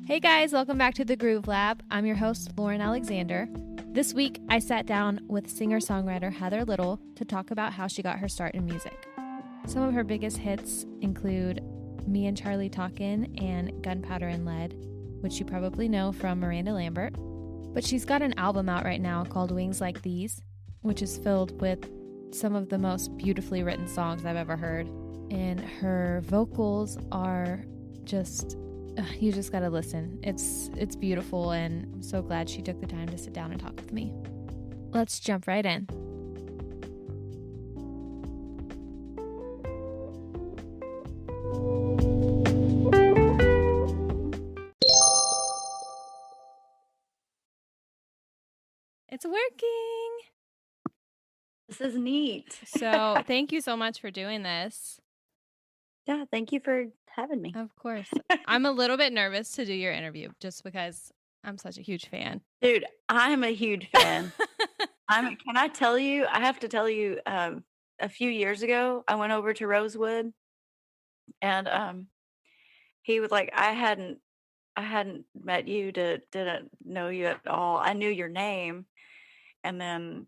Hey guys, welcome back to the Groove Lab. I'm your host, Lauren Alexander. This week, I sat down with singer-songwriter Heather Little to talk about how she got her start in music. Some of her biggest hits include Me and Charlie Talkin' and Gunpowder and Lead, which you probably know from Miranda Lambert. But she's got an album out right now called Wings Like These, which is filled with some of the most beautifully written songs I've ever heard. And her vocals are just... you just gotta listen. It's beautiful, and I'm so glad she took the time to sit down and talk with me. Let's jump right in. It's working. This is neat. So thank you so much for doing this. Yeah, thank you for having me. Of course. I'm a little bit nervous to do your interview just because I'm such a huge fan. Dude, I'm a huge fan. Can I tell you, I have to tell you, a few years ago, I went over to Rosewood and he was like, I hadn't met you, didn't know you at all. I knew your name. And then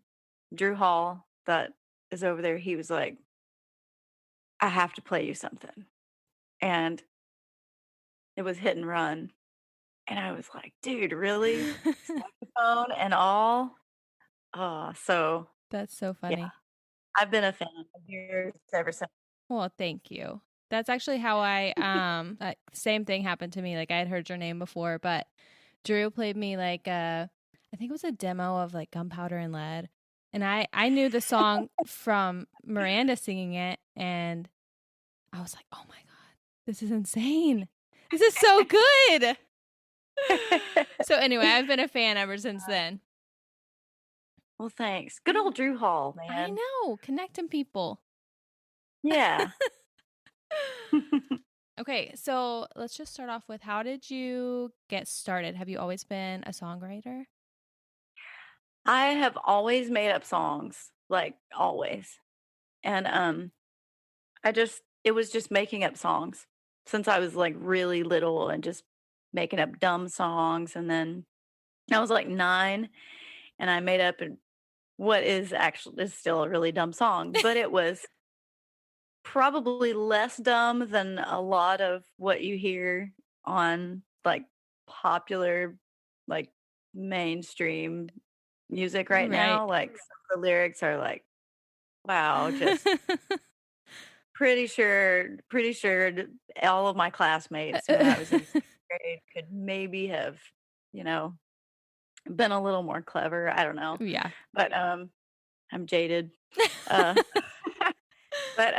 Drew Hall, that is over there, he was like, I have to play you something. And it was Hit and Run. And I was like, dude, really? Saxophone and all? Oh, so That's so funny. yeah, I've been a fan of yours ever since. Well, thank you. That's actually how I same thing happened to me. Like I had heard your name before, but Drew played me like I think it was a demo of like Gunpowder and Lead. And I knew the song from Miranda singing it, and I was like, "Oh my god, this is insane. This is so good." So anyway, I've been a fan ever since then. Well, thanks. Good old Drew Hall, man. I know, connecting people. Yeah. Okay, so let's just start off with, how did you get started? Have you always been a songwriter? I have always made up songs, like always. And it was just making up songs since I was like really little and just making up dumb songs. And then I was like 9 and I made up what is still a really dumb song, but it was probably less dumb than a lot of what you hear on like popular, like mainstream music right now. Like some of the lyrics are like, wow, just pretty sure all of my classmates when I was in 6th grade could maybe have, been a little more clever. I don't know. Yeah. But I'm jaded. Uh, but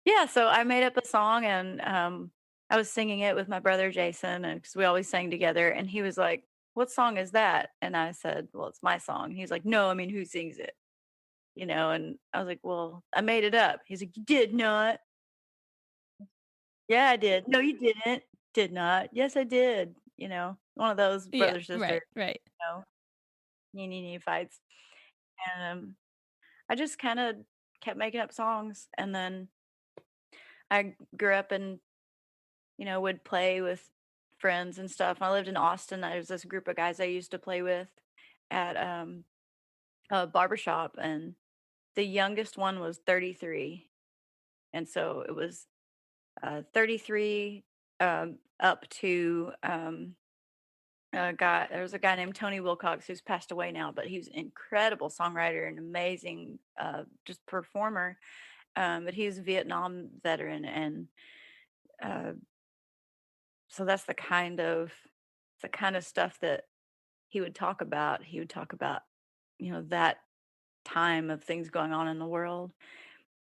yeah, so I made up a song and I was singing it with my brother Jason, and because we always sang together, and he was like, "What song is that?" And I said, "Well, it's my song." He's like, "No, I mean, who sings it?" And I was like, "Well, I made it up." He's like, "You did not." "Yeah, I did." "No, you didn't." "Did not." "Yes, I did." One of those brother sister, right. nee fights. And I just kind of kept making up songs, and then I grew up and would play with friends and stuff. I lived in Austin. There was this group of guys I used to play with at a barbershop, and the youngest one was 33. And so it was 33 up to there was a guy named Tony Wilcox who's passed away now, but he was an incredible songwriter and amazing just performer. But he was a Vietnam veteran, and so that's the kind of stuff that he would talk about. He would talk about, that time of things going on in the world.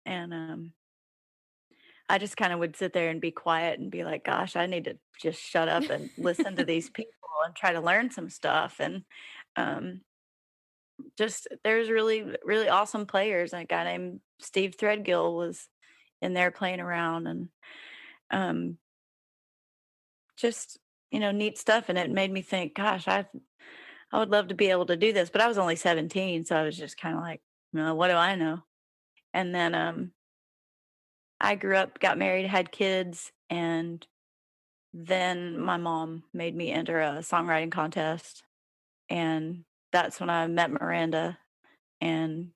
And I just kind of would sit there and be quiet and be like, gosh, I need to just shut up and listen to these people and try to learn some stuff. And just there's really, really awesome players. A guy named Steve Threadgill was in there playing around, and just, neat stuff. And it made me think, gosh, I would love to be able to do this. But I was only 17, so I was just kind of like, no, what do I know? And then I grew up, got married, had kids, and then my mom made me enter a songwriting contest, and that's when I met Miranda. And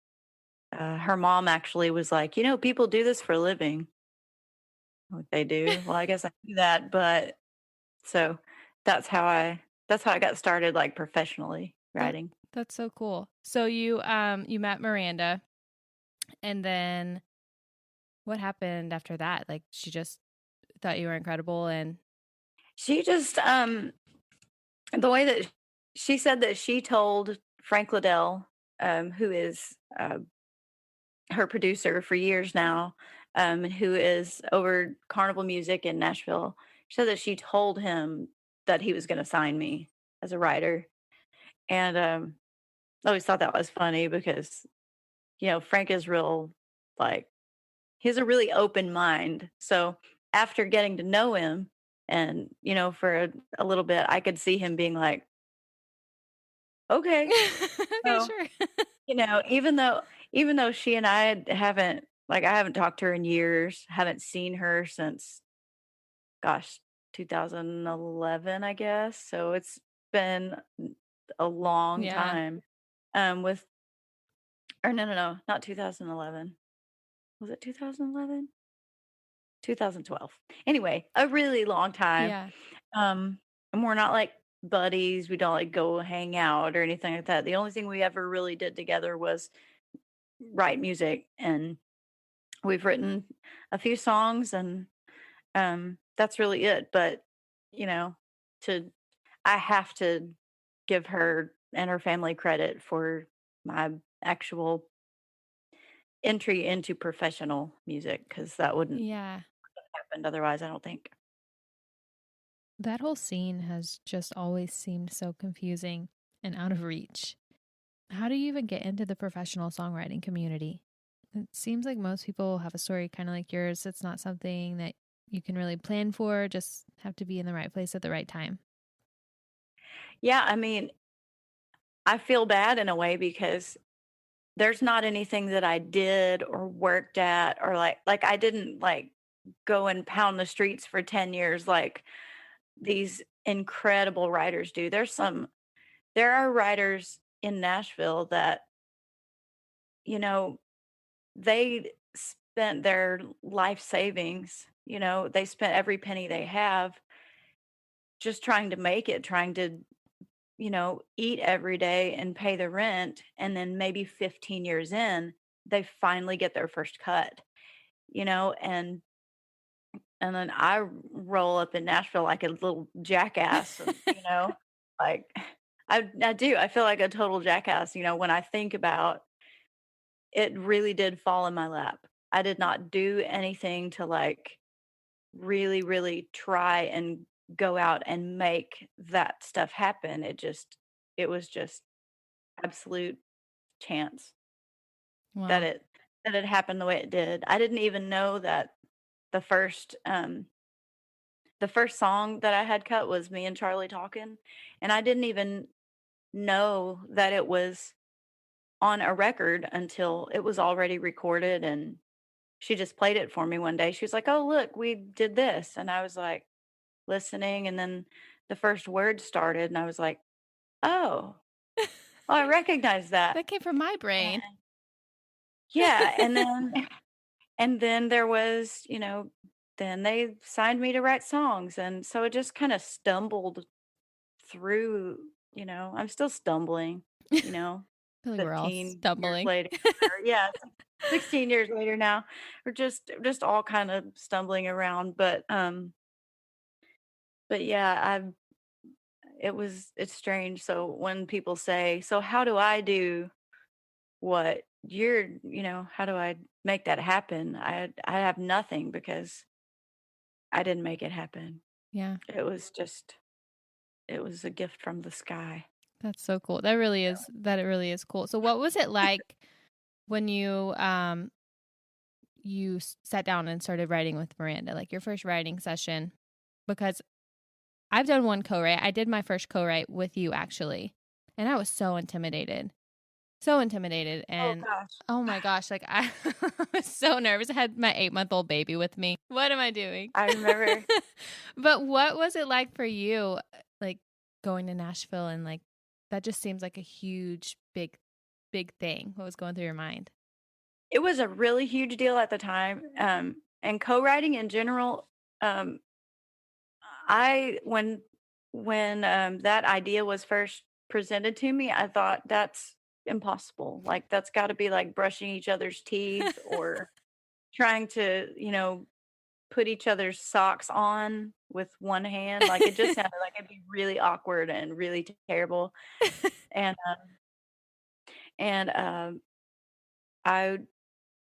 her mom actually was like, you know, people do this for a living. What they do? Well, I guess I do that, but so that's how I got started, like professionally That writing. that's so cool. So you met Miranda, and then what happened after that? Like she just thought you were incredible and She just the way that she said that she told Frank Liddell, who is her producer for years now, who is over Carnival Music in Nashville. She said that she told him that he was going to sign me as a writer, and I always thought that was funny because Frank is real, like, he has a really open mind. So after getting to know him, and for a little bit, I could see him being like, okay. okay, So sure. even though she and I haven't talked to her in years, haven't seen her since, gosh, 2011, I guess. So it's been a long Yeah. time. With or no, not 2011. Was it 2011? 2012. Anyway, a really long time. Yeah. Um, and we're not like buddies. We don't like go hang out or anything like that. The only thing we ever really did together was write music, and we've written a few songs, and that's really it. But you know, to I have to give her and her family credit for my actual entry into professional music, because that wouldn't Yeah. have happened otherwise, I don't think. That whole scene has just always seemed so confusing and out of reach. How do you even get into the professional songwriting community? It seems like most people have a story kind of like yours. It's not something that you can really plan for, just have to be in the right place at the right time. Yeah, I mean, I feel bad in a way because there's not anything that I did or worked at, or like I didn't like go and pound the streets for 10 years like these incredible writers do. There are writers in Nashville that, you know, they spent their life savings, they spent every penny they have just trying to make it, trying to, eat every day and pay the rent. And then maybe 15 years in, they finally get their first cut, and then I roll up in Nashville like a little jackass, and, like I do. I feel like a total jackass, when I think about it really did fall in my lap. I did not do anything to like really, really try and go out and make that stuff happen. It was just absolute chance that Wow. it happened the way it did. I didn't even know that the first the first song that I had cut was me and Charlie talking, and I didn't even know that it was on a record until it was already recorded, and she just played it for me one day. She was like, "Oh, look, we did this." And I was like listening, and then the first word started, and I was like, "Oh, oh, I recognize that." That came from my brain. And yeah, and then there was, then they signed me to write songs, and so it just kind of stumbled through, I'm still stumbling, you know, I feel like we're all 15 years stumbling. later. Or yeah, 16 years later now. We're just all kind of stumbling around, but yeah, it's strange. So when people say, "So how do I do what how do I make that happen?" I have nothing, because I didn't make it happen. Yeah, It was a gift from the sky. that's so cool. That it really is cool. So what was it like when you sat down and started writing with Miranda, like your first writing session? Because I've done one co-write. I did my first co-write with you actually, and I was so intimidated. so intimidated. Oh And gosh. oh my gosh, like I was so nervous. I had my 8-month-old baby with me. What am I doing? I remember. But what was it like for you, like going to Nashville and like that just seems like a huge, big thing. What was going through your mind? It was a really huge deal at the time. And co-writing in general, um, I when that idea was first presented to me, I thought that's impossible. Like that's got to be like brushing each other's teeth or trying to, put each other's socks on with one hand. Like it just sounded like it'd be really awkward and really terrible. And I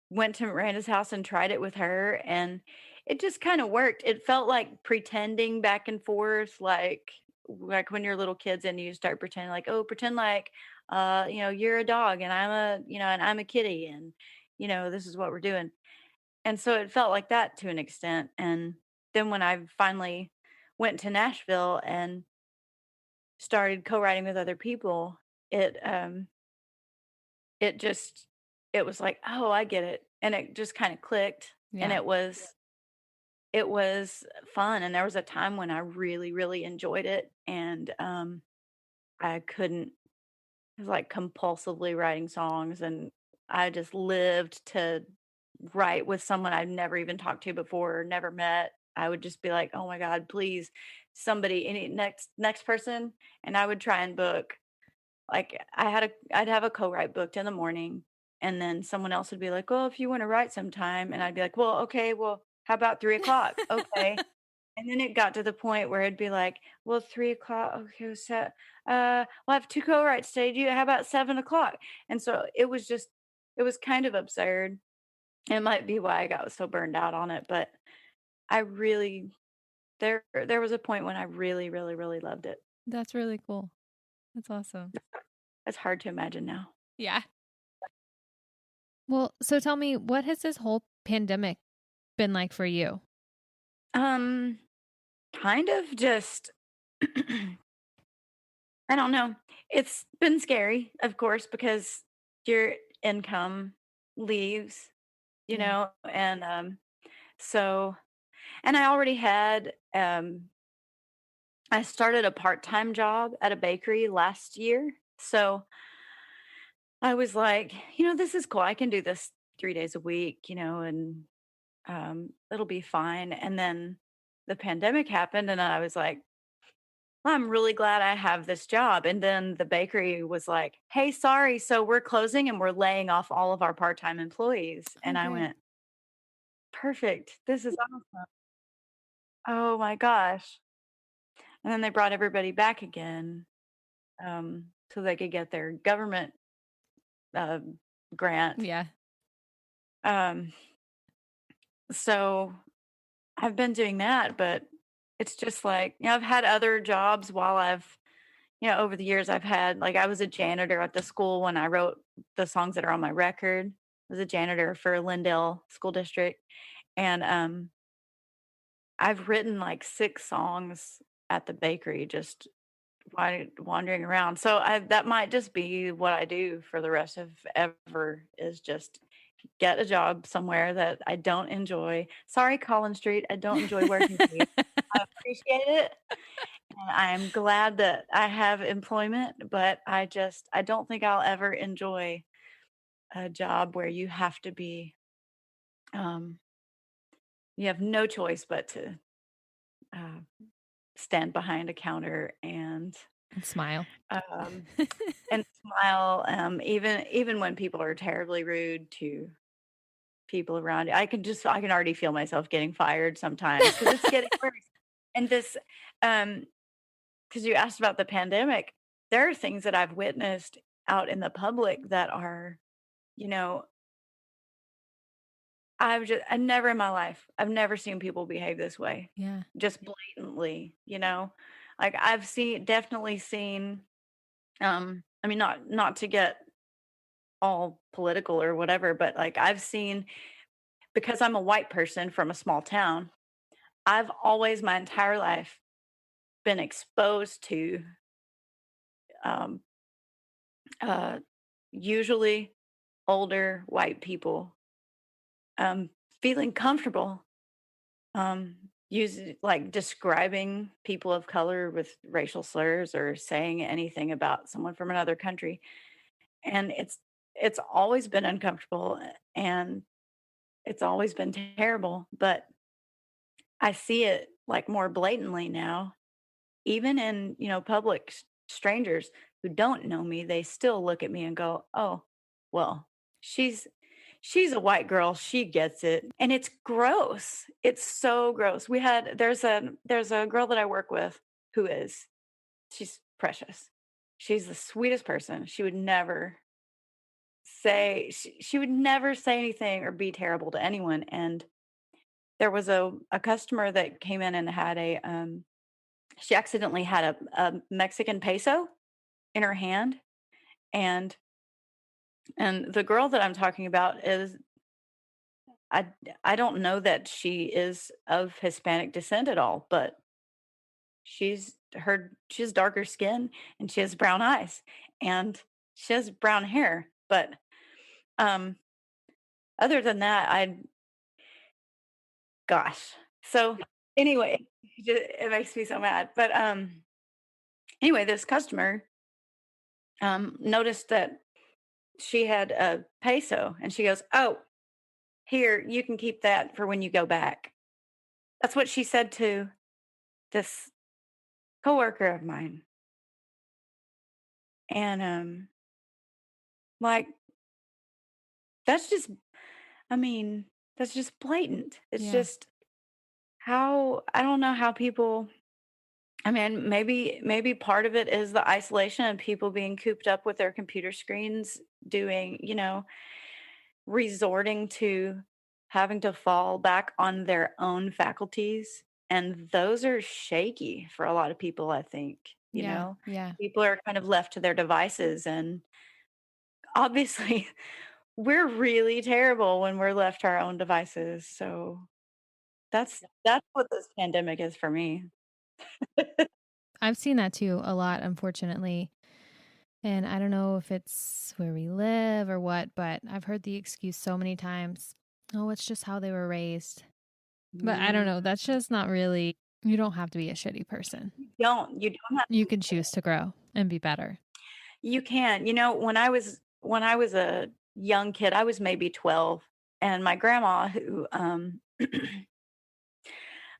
went to Miranda's house and tried it with her, and it just kind of worked. It felt like pretending back and forth, like when you're little kids and you start pretending, like, oh, pretend like you're a dog and I'm a kitty, and this is what we're doing. And so it felt like that to an extent. And then when I finally went to Nashville and started co-writing with other people, it it just it was like, "Oh, I get it." And it just kinda clicked, and Yeah. it was fun, and there was a time when I really, really enjoyed it, and, I couldn't I was, like, compulsively writing songs, and I just lived to write with someone I'd never even talked to before or never met. I would just be like, "Oh my god, please, somebody any next person," and I would try and book like, I'd have a co-write booked in the morning, and then someone else would be like, "Well, if you wanna write sometime," and I'd be like, "Well, okay, well, how about 3 o'clock?" "Okay." And then it got to the point where it'd be like, "Well, 3 o'clock, okay, so, well, I have 2 co-writes today, do you how about 7 o'clock?" And so it was kind of absurd. It might be why I got so burned out on it, but I really there was a point when I really, really, really loved it. That's really cool. That's awesome. It's hard to imagine now. Yeah. Well, so tell me, what has this whole pandemic been like for you? Um, kind of just I don't know. It's been scary, of course, because your income leaves, Yeah. and so and I already had I started a part-time job at a bakery last year. So I was like, this is cool. I can do this 3 days a week, and it'll be fine. And then the pandemic happened, and I was like, I'm really glad I have this job. And then the bakery was like, hey, sorry. So we're closing and we're laying off all of our part time employees. Oh, And I great. went, perfect. This is awesome. Oh my gosh. And then they brought everybody back again so they could get their government uh, grant. Yeah. Um, so I've been doing that, but it's just like, I've had other jobs while over the years I've had, like, I was a janitor at the school when I wrote the songs that are on my record. I was a janitor for Lindale School District. And I've written like 6 songs at the bakery just wandering around. So that might just be what I do for the rest of ever is just get a job somewhere that I don't enjoy. Sorry, Collins Street. I don't enjoy working for you. I appreciate it. And I'm glad that I have employment, but I don't think I'll ever enjoy a job where um, you have no choice but to uh, stand behind a counter And smile. um, and smile, even when people are terribly rude to people around you. I can already feel myself getting fired sometimes because it's getting worse. And this, um, because you asked about the pandemic, there are things that I've witnessed out in the public that are, you know, I never in my life, I've never seen people behave this way, Yeah. just blatantly. Like definitely seen, I mean, not to get all political or whatever, but like I've seen because I'm a white person from a small town, I've always my entire life been exposed to um, uh, usually older white people, um, feeling comfortable, um, using like describing people of color with racial slurs or saying anything about someone from another country. And it's always been uncomfortable and it's always been terrible, but I see it like more blatantly now, even in, public strangers who don't know me, they still look at me and go, "Oh, well, she's she's a white girl, she gets it." And it's gross. It's so gross. There's a girl that I work with who is she's precious. She's the sweetest person. She would never say anything or be terrible to anyone. And there was a customer that came in and had she accidentally had a Mexican peso in her hand, and the girl that I'm talking about is I I don't know that she is of Hispanic descent at all, but she has darker skin and she has brown eyes and she has brown hair, but um other than that, I gosh. So anyway, it makes me so mad. But anyway, this customer noticed that she had a peso and she goes, "Oh, here, you can keep that for when you go back." That's what she said to this coworker of mine. And like that's just I mean, that's just blatant. It's Yeah. just how I don't know how people I mean, maybe part of it is the isolation and people being cooped up with their computer screens doing, resorting to having to fall back on their own faculties, and those are shaky for a lot of people, I think, you Yeah. know? Yeah. People are kind of left to their devices, and obviously, we're really terrible when we're left to our own devices, so that's what this pandemic is for me. I've seen that too a lot, unfortunately. And I don't know if it's where we live or what, but I've heard the excuse so many times. Oh, it's just how they were raised. But I don't know. Mm, That's just not really, you don't have to be a shitty person. you don't have You can choose to grow and be better. You can. When I was a young kid, I was maybe 12, and my grandma who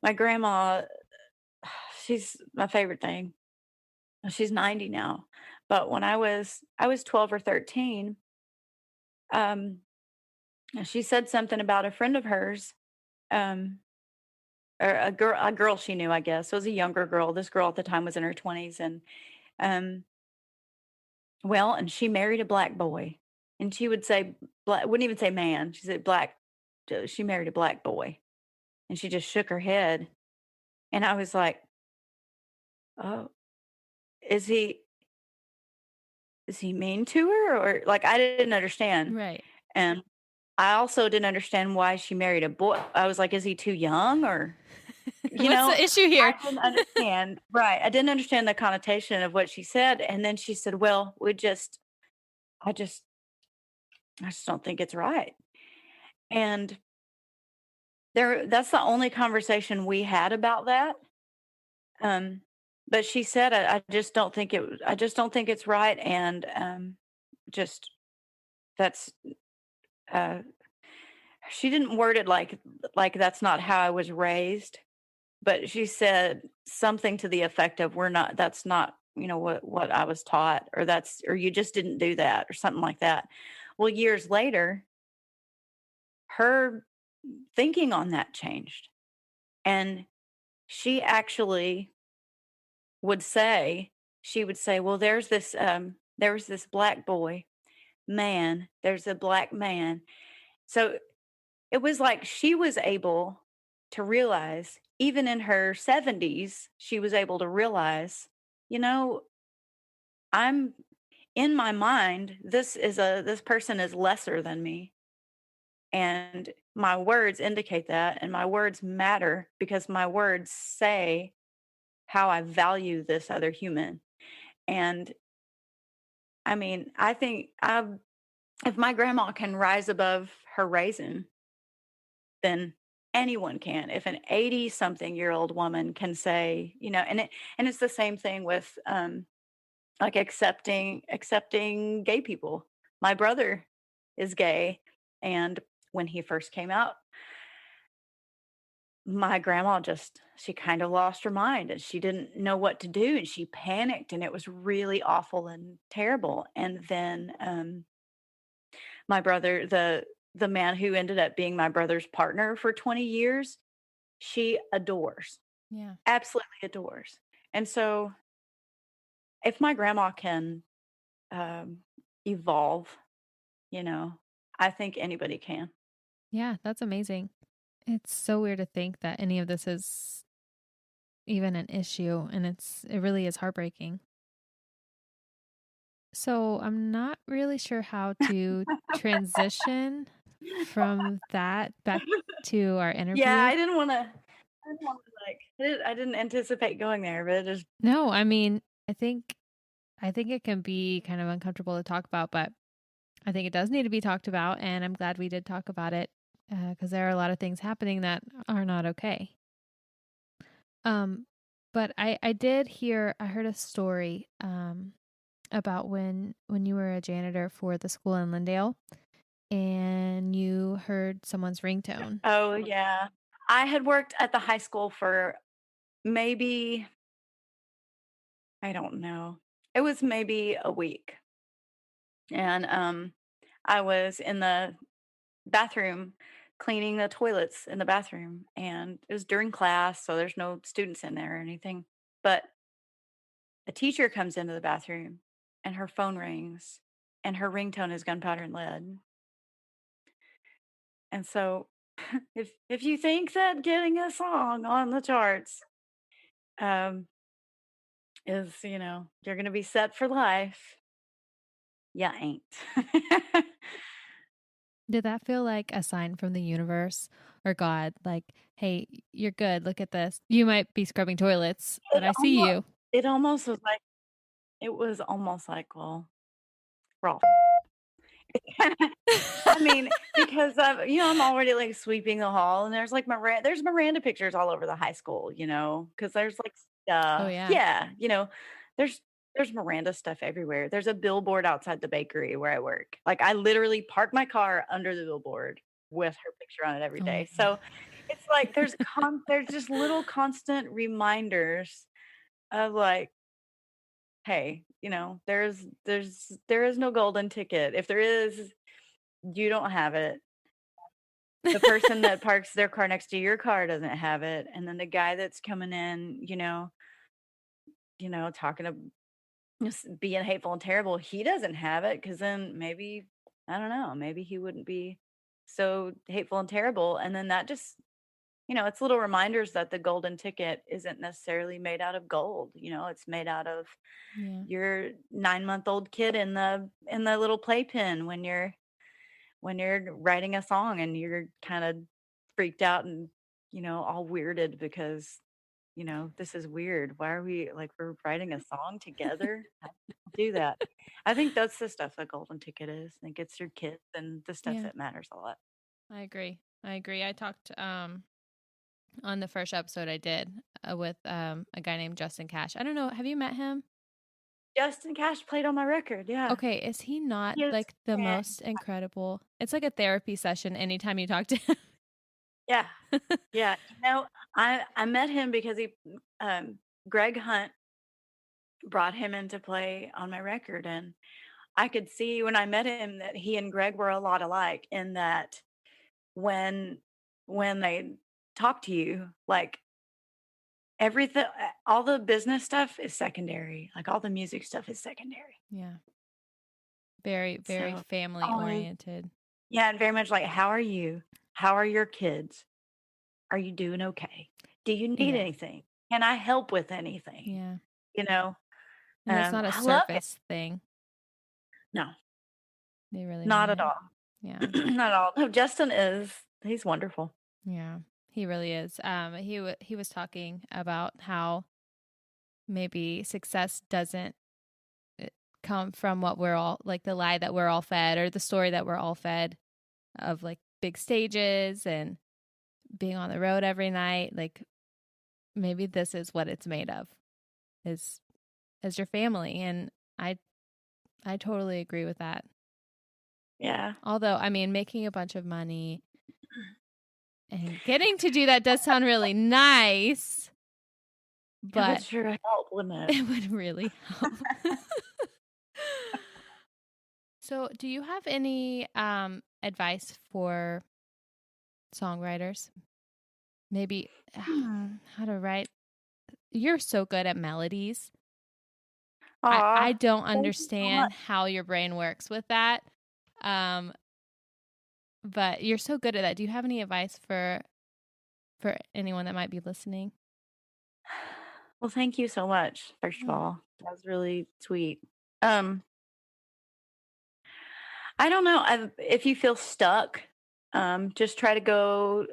my grandma she's my favorite thing. She's 90 now. But when I was 12 or 13, um she said something about a friend of hers, um or a girl she knew, I guess. It was a younger girl. This girl at the time was in her 20s, and um and she married a black boy. And she would say black, wouldn't even say man. She said black. She married a black boy, and she just shook her head. And I was like, "Oh, is he is he mean to her?" Or like I didn't understand. Right. And I also didn't understand why she married a boy. I was like, "Is he too young?" Or What's the issue here? I didn't understand. Right. I didn't understand the connotation of what she said. And then she said, "Well, I just I just don't think it's right." And that's the only conversation we had about that. Um, but she said, I just don't think I just don't think it's right. And just that's, uh, she didn't word it like that's not how I was raised, but she said something to the effect of, that's not, what I was taught, or you just didn't do that, or something like that. Well, years later, her thinking on that changed. And she actually would say she would say, "Well, there was this black boy, man, there's a black man." So it was like she was able to realize, even in her 70s, she was able to realize, you know, I'm in my mind, this person is lesser than me. And my words indicate that, and my words matter because my words say how I value this other human. And I mean, I think if my grandma can rise above her raising, then anyone can. If an 80-something-year-old woman can say, and it's the same thing with like accepting gay people. My brother is gay, and when he first came out, my grandma she kind of lost her mind and she didn't know what to do and she panicked and it was really awful and terrible. And then my brother, the man who ended up being my brother's partner for 20 years, she adores, Yeah. absolutely adores. And so if my grandma can um, evolve, you know, I think anybody can. Yeah, that's amazing. It's so weird to think that any of this is even an issue, and it really is heartbreaking. So I'm not really sure how to transition from that back to our Yeah, interview. I didn't want to I didn't anticipate going there, but it just No, I mean, I think it can be kind of uncomfortable to talk about, but I think it does need to be talked about, and I'm glad we did talk about it because there are a lot of things happening that are not okay. Um, but I heard a story about when you were a janitor for the school in Lindale, and you heard someone's ringtone. oh, yeah. I had worked at the high school for maybe, I don't know. It was maybe a week. And I was in the bathroom cleaning the toilets in the bathroom and it was during class, so there's no students in there or anything. But a teacher comes into the bathroom and her phone rings and her ringtone is Gunpowder and Lead. And so if you think that getting a song on the charts um is, you're going to be set for life, ya ain't. Did that feel like a sign from the universe or God? Like, hey, you're good. Look at this. You might be scrubbing toilets, but It I see almost you. it almost was like it was almost like, well, we're all I mean, because I'm already like sweeping the hall and there's like there's Miranda pictures all over the high school, because there's like Oh, stuff. yeah. Yeah, there's there's Miranda stuff everywhere. There's a billboard outside the bakery where I work. Like I literally park my car under the billboard with her picture on it every Oh, day. my So it's like there's just little constant reminders of like, hey, there is no golden ticket. If there is, you don't have it. The person that parks their car next to your car doesn't have it, and then the guy that's coming in, talking to just being hateful and terrible, he doesn't have it because then maybe, I don't know, maybe he wouldn't be so hateful and terrible. And then that just, it's little reminders that the golden ticket isn't necessarily made out of gold. It's made out of yeah. your 9-month-old kid in the little playpen when you're writing a song and you're kind of freaked out and all weirded because this is weird. Why are we like we're writing a song together? I don't do that. I think that's the stuff that golden ticket is. I think it's your kids and the stuff Yeah. that matters a lot. I agree. I talked on the first episode I did with a guy named Justin Cash. I don't know. Have you met him? Justin Cash played on my record. Yeah. Okay, is he not He is like the fan- most incredible? It's like a therapy session anytime you talk to him. Yeah. Yeah. I met him because Greg Hunt brought him into play on my record, and I could see when I met him that he and Greg were a lot alike in that when they talk to you, like everything, all the business stuff is secondary. Like all the music stuff is secondary. Yeah. Very, very So family only, oriented. yeah, and very much like, how are you? How are your kids? Are you doing okay? Do you need Yeah. anything? Can I help with anything? Yeah. You know, And it's not a I love it. surface thing. No, They really not mean at it. all. Yeah. Not at all. No, Justin he's wonderful. Yeah. He really is. He was talking about how maybe success doesn't come from what we're all like, the lie that we're all fed, or the story that we're all fed of like big stages and being on the road every night. Like maybe this is what it's made of, is as your family. And I totally agree with that. Yeah. Although, I mean, making a bunch of money and getting to do that does sound really nice, It but would sure help, wouldn't it? it would really help. So, do you have any advice for songwriters? Maybe how to write. You're so good at melodies. I Aw, don't thank you so understand much. how your brain works with that. But you're so good at that. Do you have any advice for anyone that might be listening? Well, thank you so much, first of Oh. all. That was really sweet. Um, I don't know. If you feel stuck, just try to go,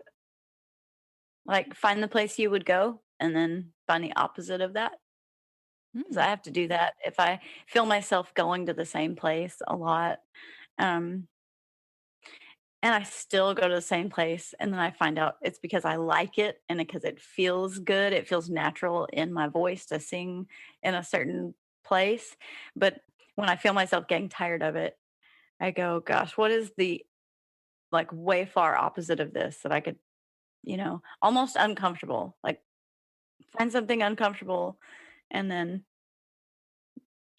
like, find the place you would go and then find the opposite of that. 'Cause I have to do that if I feel myself going to the same place a lot. Um, and I still go to the same place, and then I find out it's because I like it and because it feels good. It feels natural in my voice to sing in a certain place. But when I feel myself getting tired of it, I go, gosh, what is the like way far opposite of this that I could, almost uncomfortable, like find something uncomfortable and then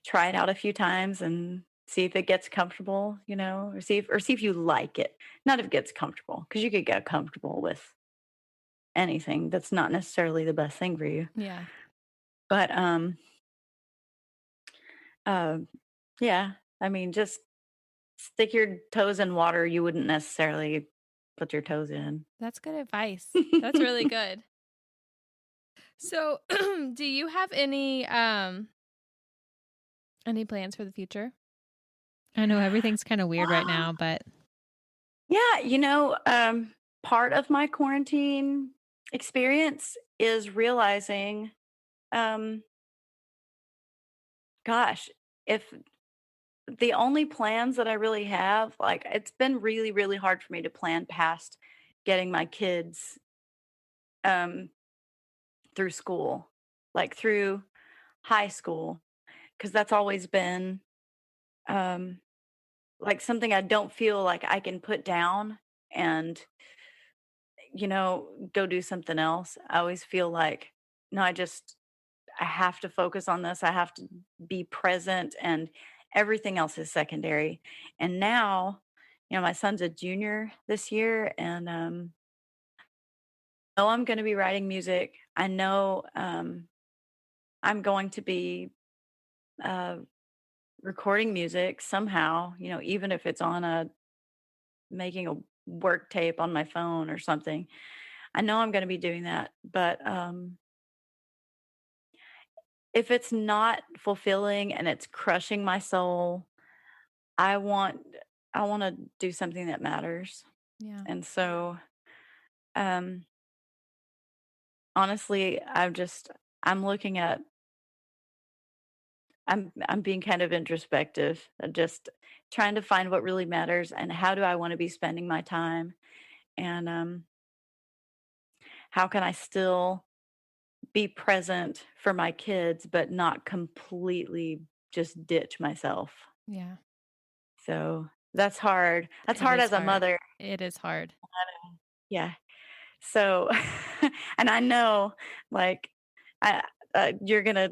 try it out a few times and see if it gets comfortable, or see if you like it. Not if it gets comfortable, because you could get comfortable with anything that's not necessarily the best thing for you. Yeah. But uh, yeah, I mean, just stick your toes in water you wouldn't necessarily put your toes in. That's good advice. That's really good. So, do you have any plans for the future? I know everything's kind of weird right now, but Yeah, part of my quarantine experience is realizing, um, gosh, if the only plans that I really have, like, it's been really, really hard for me to plan past getting my kids um, through school, like through high school, because that's always been um, like something I don't feel like I can put down and go do something else. I always feel like, no, I have to focus on this. I have to be present and everything else is secondary. And now, my son's a junior this year and I know I'm going to be writing music. I know I'm going to be uh, recording music somehow, even if it's on making a work tape on my phone or something. I know I'm going to be doing that, but if it's not fulfilling and it's crushing my soul, I want I want to do something that matters. yeah. And so um honestly, I'm looking at I'm being kind of introspective, just trying to find what really matters and how do I want to be spending my time and how can I still be present for my kids but not completely just ditch myself. Yeah. So that's hard. That's It hard is as a hard. mother. It is hard. Yeah. So, and I know, like, I you're gonna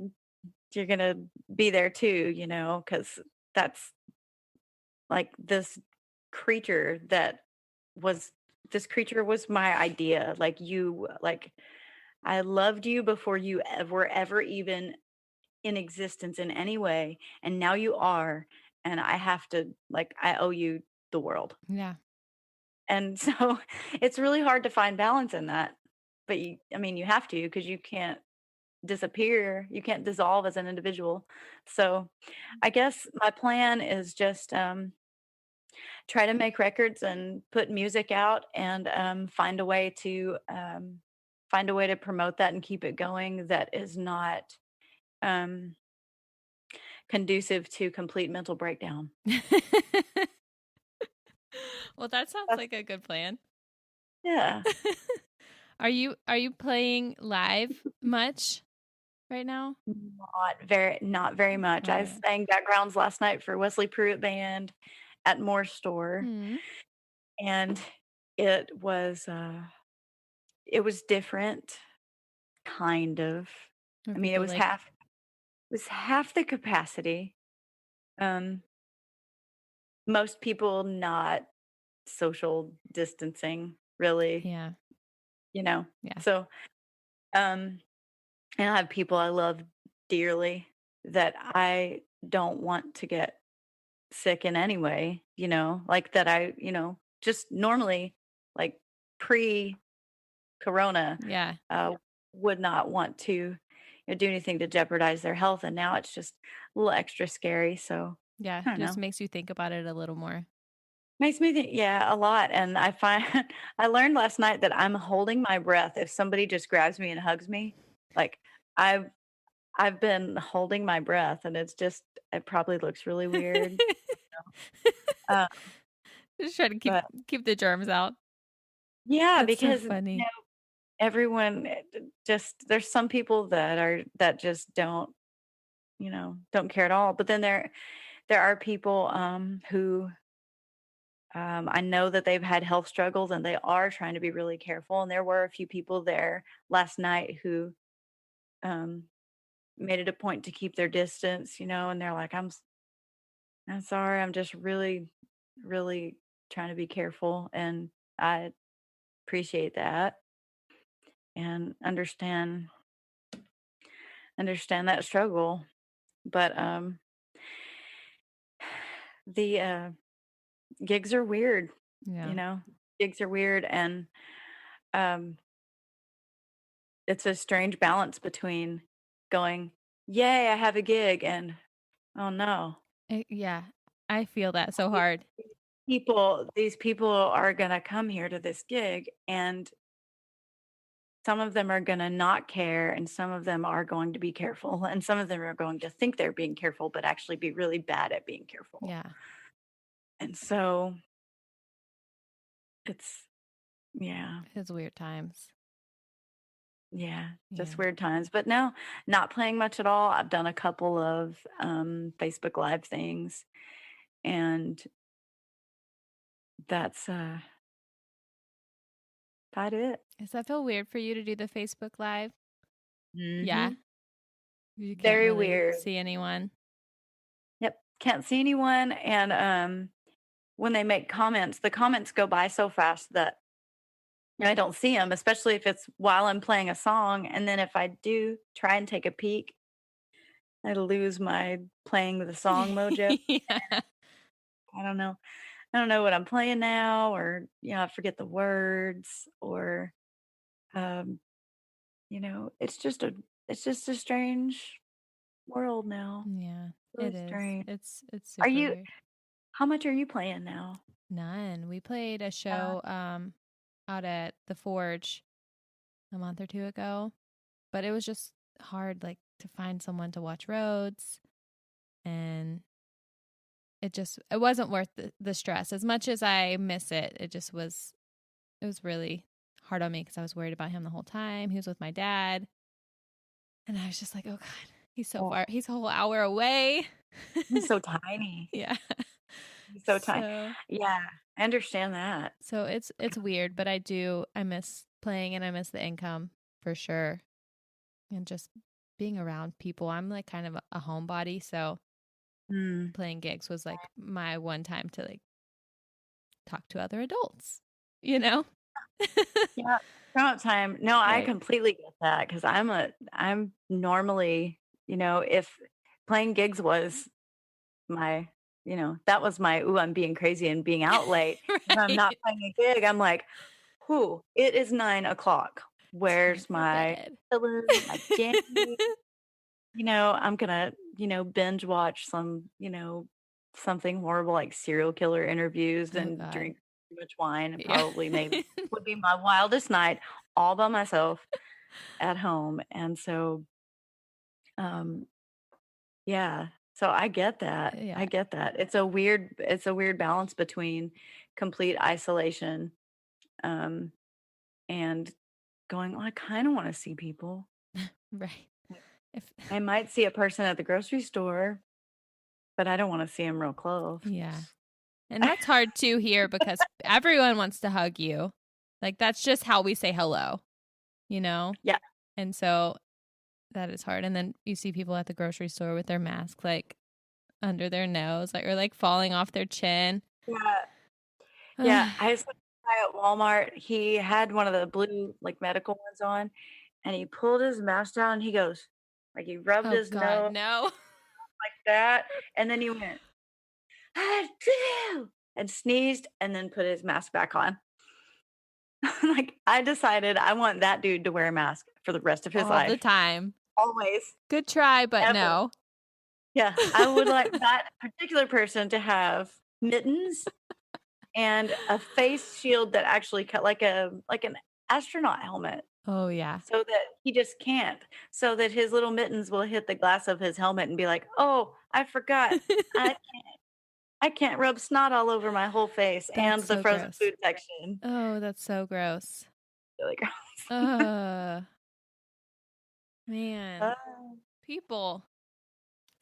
be there too, because that's like was this creature was my idea. Like I loved you before you were ever even in existence in any way, and now you are, and I have to I owe you the world. Yeah. And so it's really hard to find balance in that. But I mean, you have to because you can't disappear, you can't dissolve as an individual. So I guess my plan is just try to make records and put music out and find a way to promote that and keep it going that is not um, conducive to complete mental breakdown. Well, that sounds That's like a good plan. yeah. Are you playing live much right now? Not very much. I Right. sang backgrounds last night for Wesley Pruitt Band at Moore Store, Hmm. and it was, uh it was different, kind of. Are I mean, it people was like, half the capacity. Um, most people not social distancing, really, yeah, you know? yeah, So, um and I have people I love dearly that I don't want to get sick in any way, like that just normally, like pre-corona, yeah, would not want to do anything to jeopardize their health. And now it's just a little extra scary. So yeah. I don't Just know. makes you think about it a little more. Makes me think, yeah, a lot. And I find I learned last night that I'm holding my breath if somebody just grabs me and hugs me. Like I've I've been holding my breath, and it probably looks really weird. Uh, Just try to but keep the germs out. yeah, That's so because funny. everyone just there's some people that just don't care at all. But then there are people who I know that they've had health struggles and they are trying to be really careful. And there were a few people there last night who um, made it a point to keep their distance, and they're like, I'm sorry, I'm just really, really trying to be careful. And I appreciate that and understand that struggle. But the gigs are weird, you Yeah. know. Gigs are weird, and um it's a strange balance between going, "Yay, I have a gig," and, "Oh, no. Yeah. I feel that so hard. These people are gonna come here to this gig, and some of them are gonna not care, and some of them are going to be careful, and some of them are going to think they're being careful, but actually be really bad at being careful." Yeah. And so it's yeah, It's weird times. yeah, just Yeah. weird times. But no, not playing much at all. I've done a couple of Facebook Live things, and that's about it. Does that feel weird for you to do the Facebook Live? Yeah. Hmm. You can't Very really weird. see anyone. Yep, can't see anyone, and when they make comments, the comments go by so fast that I don't see them, especially if it's while I'm playing a song. And then if I do try and take a peek, I lose my playing the song mojo. Yeah. I don't know. I don't know what I'm playing now, or I forget the words, or um, it's just a strange world now. Yeah. Really It is. strange. It's Are super you? weird. How much are you playing now? None. We played a Uh, show out at the Forge a month or two ago, but it was just hard like to find someone to watch roads, and it wasn't worth the stress. As much as I miss it, it was really hard on me because I was worried about him the whole time. He was with my dad, and I was just like, "Oh god, he's so oh, far. He's a whole hour away." he's so tiny. Yeah. He's so tiny. So Yeah, I understand that. it's weird, but I miss playing and I miss the income for sure. And just being around people. I'm like kind of a homebody, so Mm. playing gigs was like my one time to like talk to other adults, you know? Yeah, grown-up time. No, I Right. completely get that because I'm normally, if playing gigs was my, that was my, "Ooh, I'm being crazy and being out late." If I'm not Right. playing a gig, I'm like, "Whew, it is 9 o'clock. Time Where's for my bed. pillow, my jammies?" I'm gonna, binge watch something horrible like serial killer interviews Oh and god. drink too much wine, and Yeah. probably maybe would be my wildest night all by myself at home. And so, um, yeah, So I get that. Yeah. I get that. It's a weird balance between complete isolation, um, and going, "Well, I kinda wanna see people." Right. If I might see a person at the grocery store, but I don't wanna see them real close. yeah. And that's hard too here because everyone wants to hug you. Like that's just how we say hello, you know? Yeah. And so that is hard. And then you see people at the grocery store with their mask like under their nose, like or like falling off their chin. Yeah. Yeah, I saw a guy at Walmart, he had one of the blue, like, medical ones on, and he pulled his mask down, and he goes like, he rubbed Oh his God, nose no. like that, and then he went, "Achoo!" and sneezed, and then put his mask back on. Like, I decided I want that dude to wear a mask for the rest of his All the life. time. Always, Good try, but ever. no. Yeah, I would like that particular person to have mittens and a face shield that actually cut like an astronaut helmet Oh yeah. so that he just can't, so that his little mittens will hit the glass of his helmet and be like, "Oh, I forgot. I I can't rub snot all over my whole face and That's the so frozen gross. food section." Oh, that's so gross. Really gross. Uh man. Oh, People,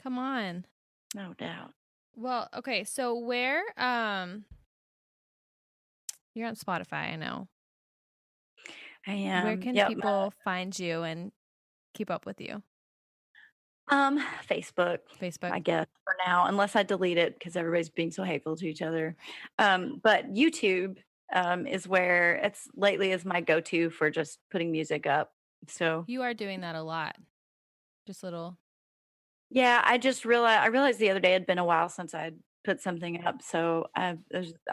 come on. no doubt. Well, okay, so where you're on Spotify, I know. I Where am. can Yep. people find you and keep up with you? Facebook, Facebook? I guess for now, unless I delete it because everybody's being so hateful to each other. But YouTube is where it's lately is my go-to for just putting music up. So You are doing that a lot. Just little. yeah, I realized the other day it'd been a while since I'd put something up. So I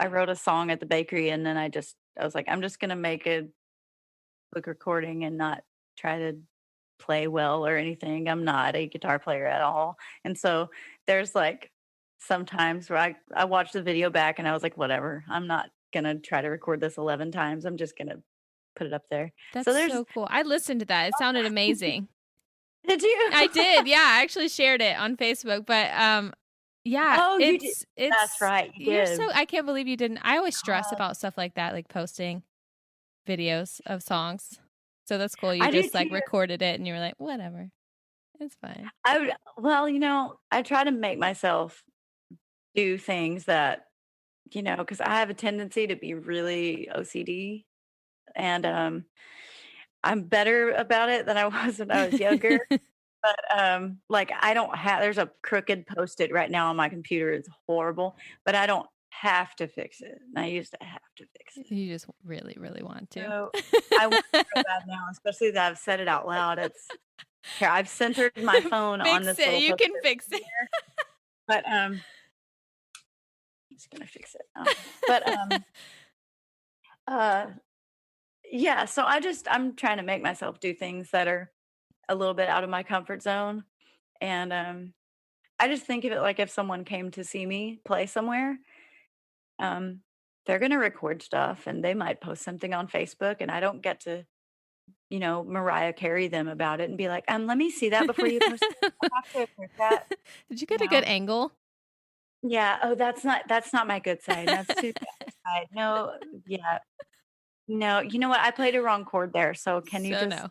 wrote a song at the bakery, and then I was like, I'm just gonna make a quick recording and not try to play well or anything. I'm not a guitar player at all. And so there's like sometimes where I watched the video back and I was like, whatever, I'm not gonna try to record this 11 times. I'm just gonna put it up there. So That's there's so cool. I listened to that. It sounded amazing. did you? I did. Yeah, I actually shared it on Facebook, but yeah, Oh, you did. it's That's right. You you're did. so I can't believe you didn't. I always stress Uh, about stuff like that, like posting videos of songs. So that's cool. You I do just like too. recorded it and you were like, whatever. It's fine. Well, I try to make myself do things that, because I have a tendency to be really OCD, and I'm better about it than I was when I was younger. But like I don't have there's a crooked post-it right now on my computer. It's horrible, but I don't have to fix it. And I used to have to fix it. You just really, really want to. So I want it so bad now, especially that I've said it out loud. It's here. I've centered my phone on Fix this it. little You can post-it fix it. here, but I'm just gonna fix it now. But uh yeah, so I'm trying to make myself do things that are a little bit out of my comfort zone. And I just think of it like if someone came to see me play somewhere, um, they're going to record stuff and they might post something on Facebook, and I don't get to, Mariah Carey them about it and be like, let me see that before you post it. I have to approve that. Did you You get a know? good angle? Yeah. Oh, that's not my good side. That's too bad side. No. Yeah. No. You know what? I played a wrong chord there. So can you So just? no.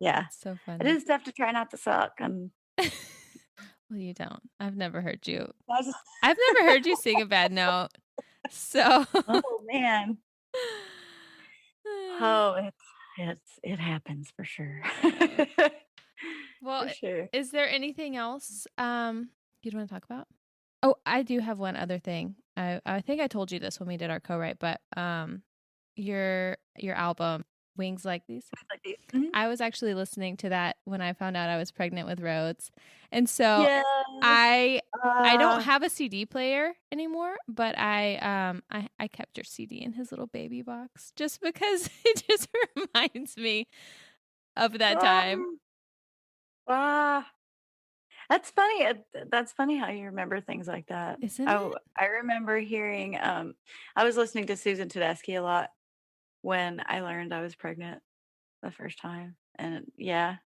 Yeah. So I funny. just have to try not to suck. Well, you don't. I've never heard you. I just, I've never heard you sing a bad note. So oh man. Oh, it happens for sure. well, For sure. is there anything else you'd want to talk about? Oh, I do have one other thing. I think I told you this when we did our co-write, but your album Wings Like These. Like these. Mhm. I was actually listening to that when I found out I was pregnant with Rhodes. And so Yes. I don't Uh, have a CD player anymore, but I kept your CD in his little baby box just because it just reminds me of that time. ah, that's funny. That's funny how you remember things like that. Isn't Oh, it? I remember hearing. I was listening to Susan Tedeschi a lot when I learned I was pregnant the first time, and yeah,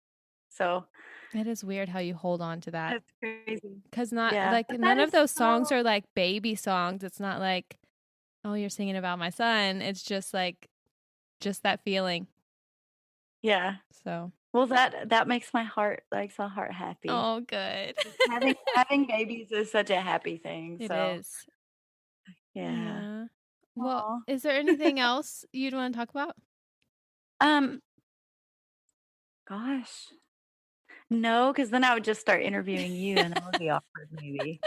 So It is weird how you hold on to that. that's crazy. Because Yeah, but none that of is those songs so are like baby songs. It's not like, oh, you're singing about my son. It's just like, just that feeling. yeah. So, Well, that makes my heart happy. oh, good. Having babies is such a happy thing. It So is. yeah. Yeah. Well, Aw. is there anything else you'd want to talk about? Um, gosh. No, because then I would just start interviewing you, and that would be awkward. Maybe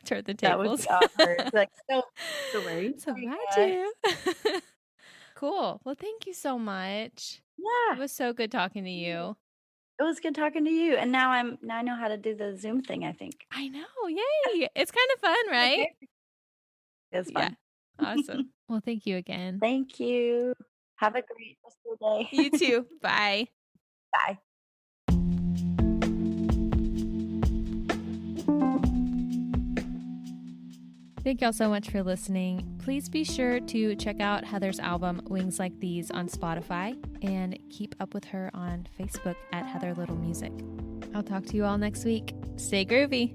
Turn the that would tables. be awkward. Like, so where are you So going about next? you. Cool. Well, thank you so much. It Yeah, was so good talking to you. it was good talking to you. And now I know how to do the Zoom thing. I think I know. Yay. It's kind of fun, right? it's Yeah. fun. Awesome. Well, thank you again. Thank you. Have a great rest of the day. You too. Bye. Bye. Thank y'all so much for listening. Please be sure to check out Heather's album, Wings Like These, on Spotify, and keep up with her on Facebook at Heather Little Music. I'll talk to you all next week. Stay groovy.